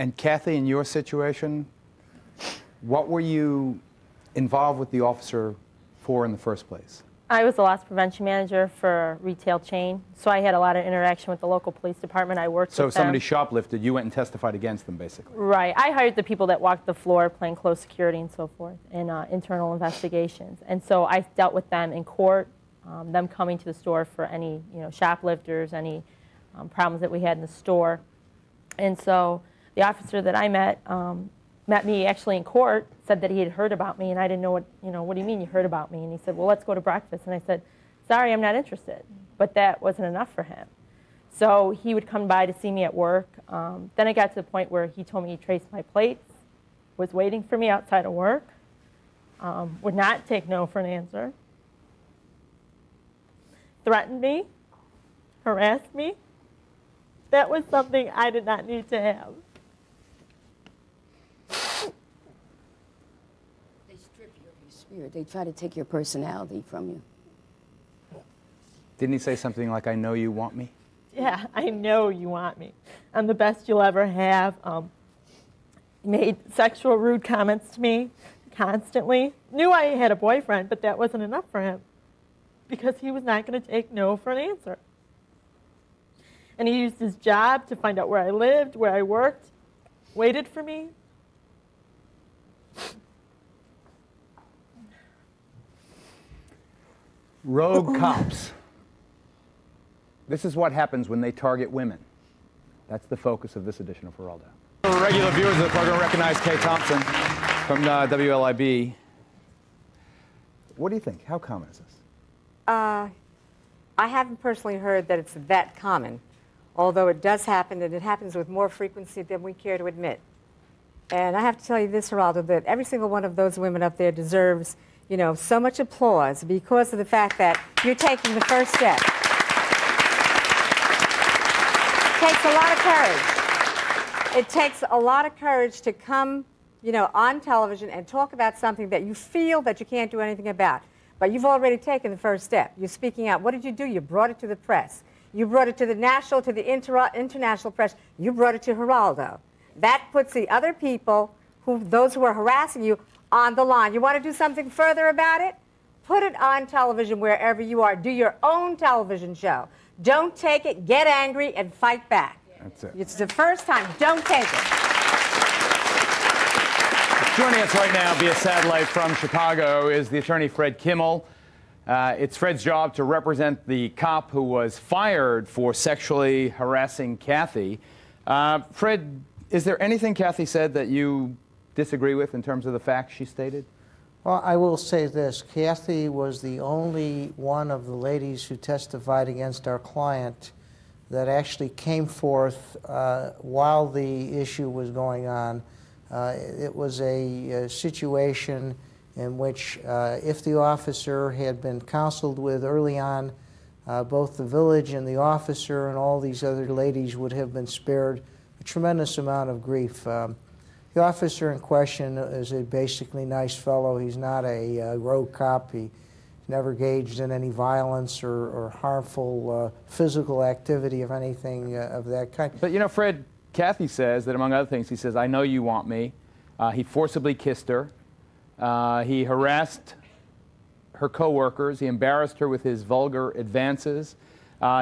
And Kathy, in your situation, what were you involved with the officer for in the first place? I was the loss prevention manager for a retail chain, so I had a lot of interaction with the local police department. I worked with them. So if somebody shoplifted, you went and testified against them, basically? Right. I hired the people that walked the floor, plainclothes security and so forth, in internal investigations. And so I dealt with them in court, them coming to the store for any shoplifters, any problems that we had in the store. And so the officer that I met me actually in court, said that he had heard about me, and I didn't know what do you mean you heard about me? And he said, well, let's go to breakfast. And I said, sorry, I'm not interested. But that wasn't enough for him. So he would come by to see me at work. Then I got to the point where he told me he traced my plates, was waiting for me outside of work, would not take no for an answer, threatened me, harassed me. That was something I did not need to have. They try to take your personality from you. Didn't he say something like, I know you want me? Yeah, I know you want me. I'm the best you'll ever have. He made sexual rude comments to me constantly. Knew I had a boyfriend, but that wasn't enough for him because he was not going to take no for an answer. And he used his job to find out where I lived, where I worked, waited for me. Rogue cops. This is what happens when they target women. That's the focus of this edition of Geraldo. Regular viewers of the program recognize Kay Thompson from WLIB. What do you think? How common is this? I haven't personally heard that it's that common, although it does happen, and it happens with more frequency than we care to admit. And I have to tell you this, Geraldo, that every single one of those women up there deserves so much applause because of the fact that you're taking the first step. It takes a lot of courage. It takes a lot of courage to come, on television and talk about something that you feel that you can't do anything about. But you've already taken the first step. You're speaking out. What did you do? You brought it to the press. You brought it to the national, to the international press. You brought it to Geraldo. That puts the other people, those who are harassing you, on the line. You want to do something further about it? Put it on television wherever you are. Do your own television show. Don't take it, get angry, and fight back. That's it. It's the first time. Don't take it. Joining us right now via satellite from Chicago is the attorney Fred Kimmel. It's Fred's job to represent the cop who was fired for sexually harassing Kathy. Fred, is there anything Kathy said that you disagree with in terms of the facts she stated? Well, I will say this. Kathy was the only one of the ladies who testified against our client that actually came forth while the issue was going on. It was a situation in which if the officer had been counseled with early on, both the village and the officer and all these other ladies would have been spared a tremendous amount of grief. The officer in question is a basically nice fellow. He's not a rogue cop. He's never engaged in any violence or harmful physical activity of anything of that kind. But Fred, Kathy says that among other things, he says, I know you want me. He forcibly kissed her. He harassed her co-workers. He embarrassed her with his vulgar advances.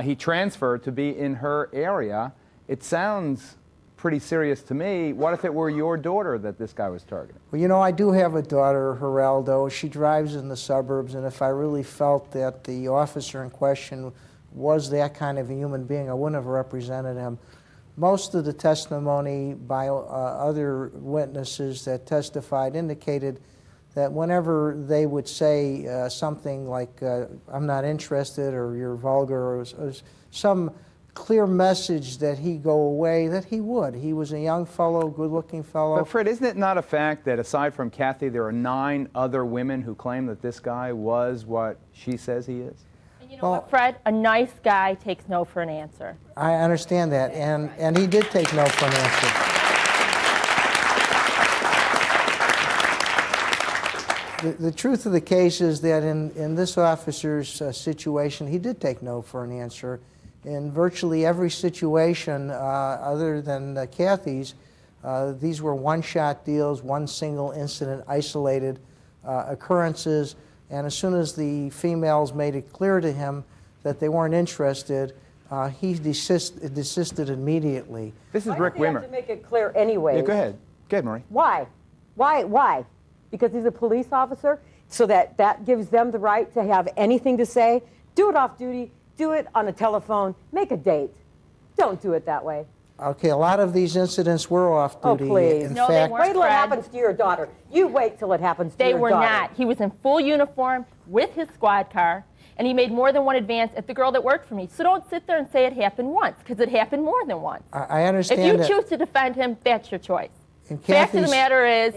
He transferred to be in her area. It sounds pretty serious to me. What if it were your daughter that this guy was targeting? Well, I do have a daughter, Geraldo. She drives in the suburbs, and if I really felt that the officer in question was that kind of a human being, I wouldn't have represented him. Most of the testimony by other witnesses that testified indicated that whenever they would say something like, I'm not interested, or you're vulgar, or some clear message that he'd go away, that he would. He was a young fellow, good-looking fellow. But Fred, isn't it not a fact that aside from Kathy, there are 9 other women who claim that this guy was what she says he is? And you know what, Fred? A nice guy takes no for an answer. I understand that, and he did take no for an answer. The truth of the case is that in this officer's situation, he did take no for an answer. In virtually every situation other than Kathy's, These were one-shot deals, one single incident, isolated occurrences, and as soon as the females made it clear to him that they weren't interested, he desisted immediately. This is Why Rick do they have Wimmer. to make it clear anyway? Yeah, go ahead. Go ahead, Marie. Why? Why? Because he's a police officer, so that gives them the right to have anything to say. Do it off duty. Do it on a telephone. Make a date. Don't do it that way. Okay, a lot of these incidents were off Oh, duty. please. In No, they fact, weren't. Wait till it Fred. happens to your daughter. You wait till it happens to They your were daughter. not. He was in full uniform with his squad car, and he made more than one advance at the girl that worked for me. So don't sit there and say it happened once, because it happened more than once. I understand If you that. choose to defend him, that's your choice. In Fact of the Kathy's- matter is,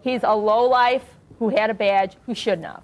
he's a lowlife who had a badge who shouldn't have.